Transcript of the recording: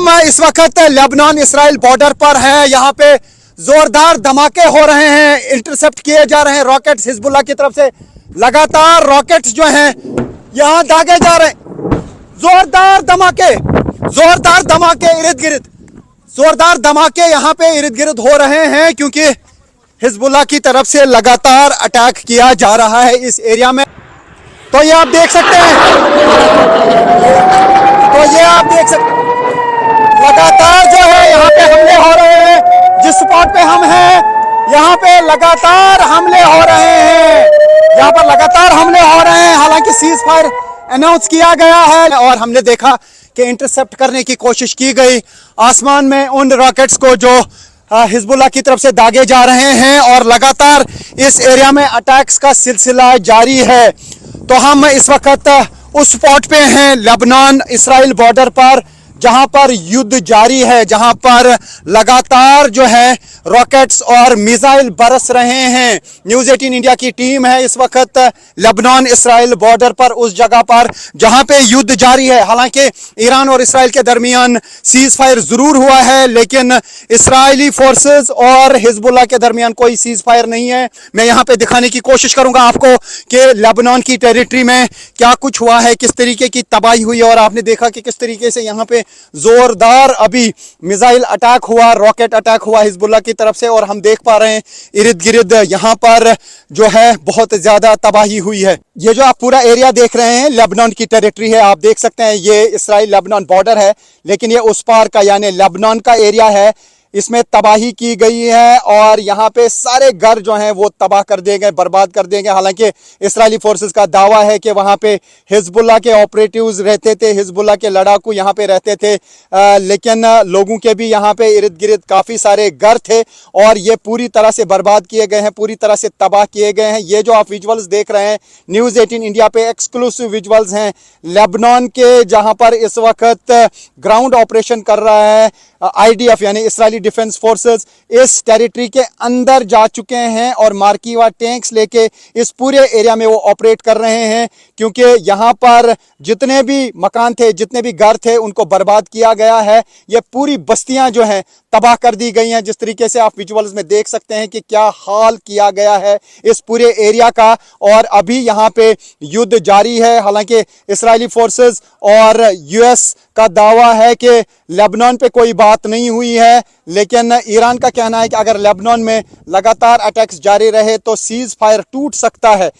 हम इस वक्त लेबनान इसराइल बॉर्डर पर हैं। यहाँ पे जोरदार धमाके हो रहे हैं, इंटरसेप्ट किए जा रहे हैं रॉकेट्स हिजबुल्लाह की तरफ से। लगातार रॉकेट्स जो हैं यहाँ दागे जा रहे हैं। जोरदार धमाके इर्द गिर्द, जोरदार धमाके यहाँ पे इर्द गिर्द हो रहे हैं क्योंकि हिजबुल्लाह की तरफ से लगातार अटैक किया जा रहा है इस एरिया में। तो ये आप देख सकते हैं, लगातार जो है यहाँ पे हमले हो रहे हैं। जिस स्पॉट पे हम हैं यहाँ पे लगातार हमले हो रहे हैं, हालांकि सीज फायर अनाउंस किया गया है और हमने देखा कि इंटरसेप्ट करने की कोशिश की गई आसमान में उन रॉकेट्स को जो हिजबुल्लाह की तरफ से दागे जा रहे हैं और लगातार इस एरिया में अटैक्स का सिलसिला जारी है। तो हम इस वक्त उस स्पॉट पे हैं लेबनान इसराइल बॉर्डर पर जहां पर युद्ध जारी है, जहां पर लगातार जो है रॉकेट्स और मिसाइल बरस रहे हैं। न्यूज़ 18 इंडिया की टीम है इस वक्त लेबनान इसराइल बॉर्डर पर, उस जगह पर जहां पे युद्ध जारी है। हालांकि ईरान और इसराइल के दरमियान सीज फायर जरूर हुआ है, लेकिन इसराइली फोर्सेस और हिजबुल्लाह के दरमियान कोई सीज फायर नहीं है। मैं यहां पे दिखाने की कोशिश करूंगा आपको कि लेबनान की टेरिटरी में क्या कुछ हुआ है, किस तरीके की तबाही हुई, और आपने देखा कि किस तरीके से यहाँ पे जोरदार अभी मिसाइल अटैक हुआ, रॉकेट अटैक हुआ हिजबुल्लाह की तरफ से, और हम देख पा रहे हैं इर्द गिर्द यहाँ पर जो है बहुत ज्यादा तबाही हुई है। ये जो आप पूरा एरिया देख रहे हैं लेबनान की टेरिटरी है, आप देख सकते हैं ये इसराइल लेबनान बॉर्डर है, लेकिन ये उस पार का यानी लेबनान का एरिया है। इसमें तबाही की गई है और यहाँ पे सारे घर जो हैं वो तबाह कर दिए गए, बर्बाद कर दिए गए। हालांकि इसराइली फोर्सेस का दावा है कि वहाँ पे हिजबुल्लाह के ऑपरेटिव्स रहते थे, हिजबुल्लाह के लड़ाकू यहाँ पे रहते थे, लेकिन लोगों के भी यहाँ पे इर्द गिर्द काफ़ी सारे घर थे और ये पूरी तरह से बर्बाद किए गए हैं, पूरी तरह से तबाह किए गए हैं। ये जो आप विजुअल्स देख रहे हैं न्यूज़ 18 इंडिया पे एक्सक्लूसिव विजुअल्स हैं लेबनान के, जहाँ पर इस वक्त ग्राउंड ऑपरेशन कर रहा है IDF यानी इसराइली डिफेंस फोर्सेस। इस टेरिटरी के अंदर जा चुके हैं और मार्कीवा टैंक्स लेके इस पूरे एरिया में वो ऑपरेट कर रहे हैं, क्योंकि यहाँ पर जितने भी मकान थे, जितने भी घर थे, उनको बर्बाद किया गया है। ये पूरी बस्तियां जो हैं तबाह कर दी गई हैं। जिस तरीके से आप विजुअल्स में देख सकते हैं कि क्या हाल किया गया है इस पूरे एरिया का, और अभी यहाँ पे युद्ध जारी है। हालांकि इसराइली फोर्सेस और US का दावा है कि लेबनान पे कोई बात नहीं हुई है, लेकिन ईरान का कहना है कि अगर लेबनान में लगातार अटैक्स जारी रहे तो सीज फायर टूट सकता है।